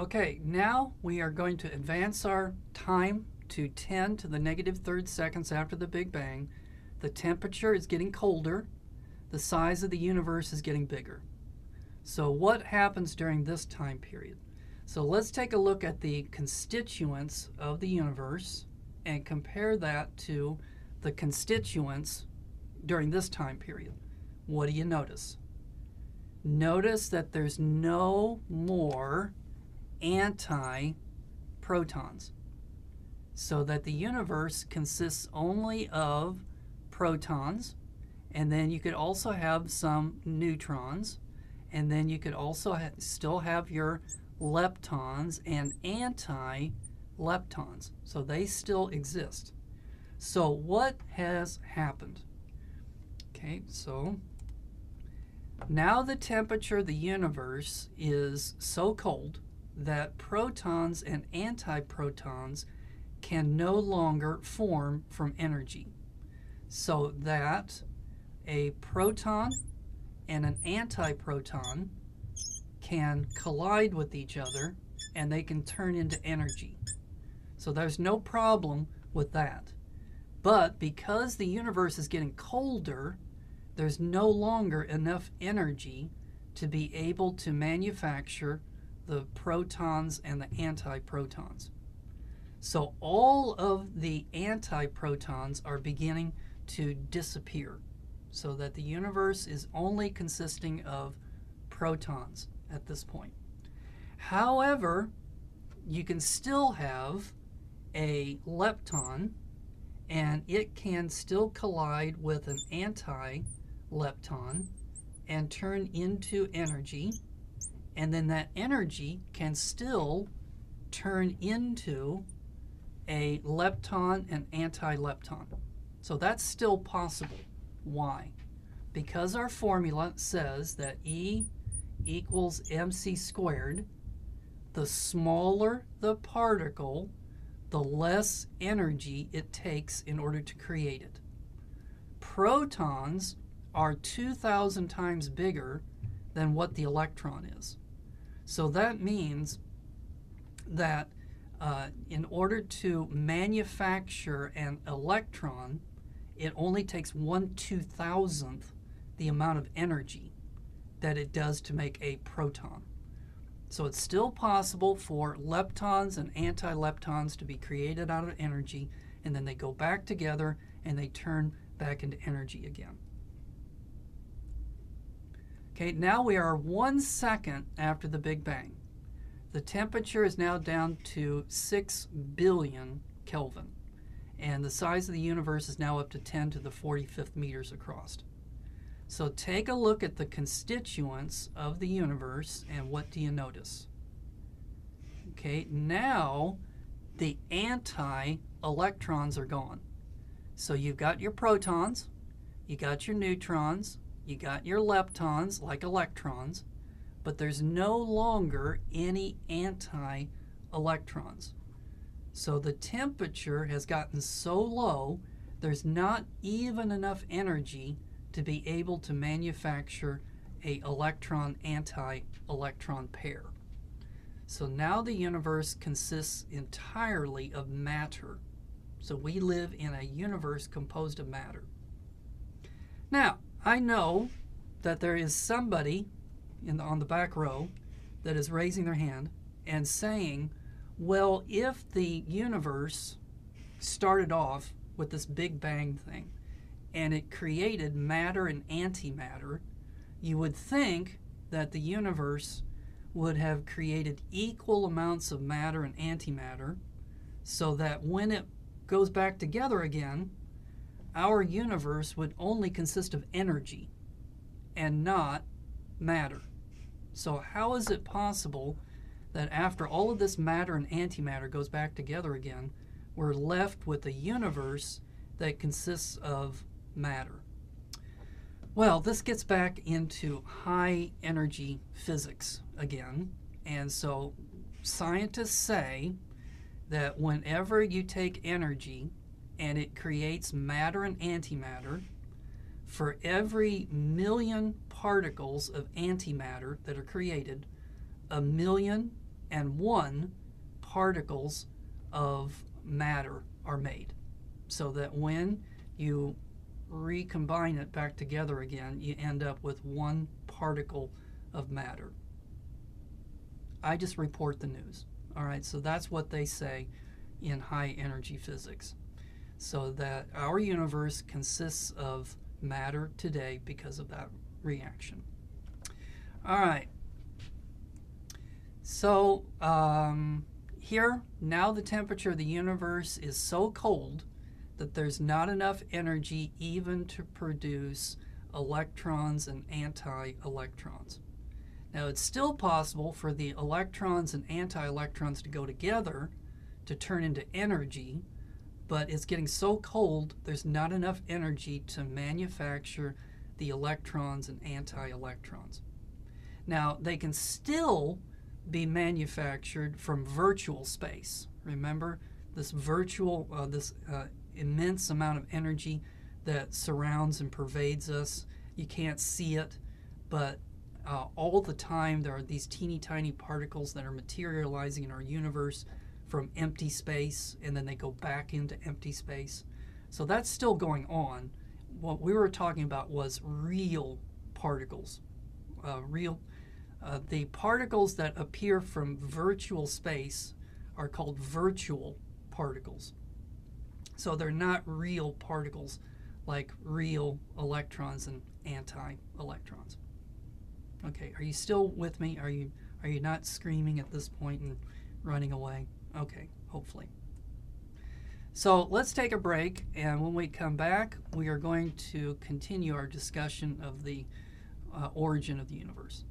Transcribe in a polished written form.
Okay, now we are going to advance our time to 10 to the negative third seconds after the Big Bang. The temperature is getting colder. The size of the universe is getting bigger. So what happens during this time period? So let's take a look at the constituents of the universe and compare that to the constituents during this time period. What do you notice? Notice that there's no more anti-protons, so that the universe consists only of protons, and then you could also have some neutrons, and then you could also still have your leptons and anti-leptons, so they still exist. So what has happened? Okay, so now the temperature of the universe is so cold that protons and antiprotons can no longer form from energy, so that a proton and an antiproton can collide with each other and they can turn into energy. So there's no problem with that. But because the universe is getting colder, there's no longer enough energy to be able to manufacture the protons and the antiprotons. So all of the antiprotons are beginning to disappear, so that the universe is only consisting of protons at this point. However, you can still have a lepton, and it can still collide with an anti-lepton and turn into energy, and then that energy can still turn into a lepton and anti-lepton. So that's still possible. Why? Because our formula says that E equals mc squared. The smaller the particle, the less energy it takes in order to create it. Protons are 2,000 times bigger than what the electron is. So that means that in order to manufacture an electron, it only takes 1/2000th the amount of energy that it does to make a proton. So it's still possible for leptons and anti-leptons to be created out of energy, and then they go back together and they turn back into energy again. Okay, now we are 1 second after the Big Bang. The temperature is now down to 6 billion Kelvin, and the size of the universe is now up to 10 to the 45th meters across. So take a look at the constituents of the universe, and what do you notice? Okay, now the anti-electrons are gone. So you've got your protons, you got your neutrons, you got your leptons, like electrons, but there's no longer any anti-electrons. So the temperature has gotten so low, there's not even enough energy to be able to manufacture a electron-anti-electron pair. So now the universe consists entirely of matter. So we live in a universe composed of matter. Now, I know that there is somebody on the back row that is raising their hand and saying, well, if the universe started off with this Big Bang thing and it created matter and antimatter, you would think that the universe would have created equal amounts of matter and antimatter, so that when it goes back together again, our universe would only consist of energy and not matter. So how is it possible that after all of this matter and antimatter goes back together again, we're left with a universe that consists of matter? Well, this gets back into high energy physics again, and so scientists say that whenever you take energy and it creates matter and antimatter, for every million particles of antimatter that are created, 1 million and 1 particles of matter are made. So that when you recombine it back together again, you end up with 1 particle of matter. I just report the news. All right, so that's what they say in high energy physics. So that our universe consists of matter today because of that reaction. All right. So here, now the temperature of the universe is so cold that there's not enough energy even to produce electrons and anti-electrons. Now, it's still possible for the electrons and anti-electrons to go together to turn into energy, but it's getting so cold there's not enough energy to manufacture the electrons and anti-electrons. Now, they can still be manufactured from virtual space. Remember, this virtual, immense amount of energy that surrounds and pervades us. You can't see it, but all the time there are these teeny tiny particles that are materializing in our universe from empty space, and then they go back into empty space. So that's still going on. What we were talking about was real particles. The particles that appear from virtual space are called virtual particles. So they're not real particles like real electrons and anti-electrons. Okay, are you still with me? Are you not screaming at this point and running away? Okay, hopefully. So let's take a break, and when we come back, we are going to continue our discussion of the origin of the universe.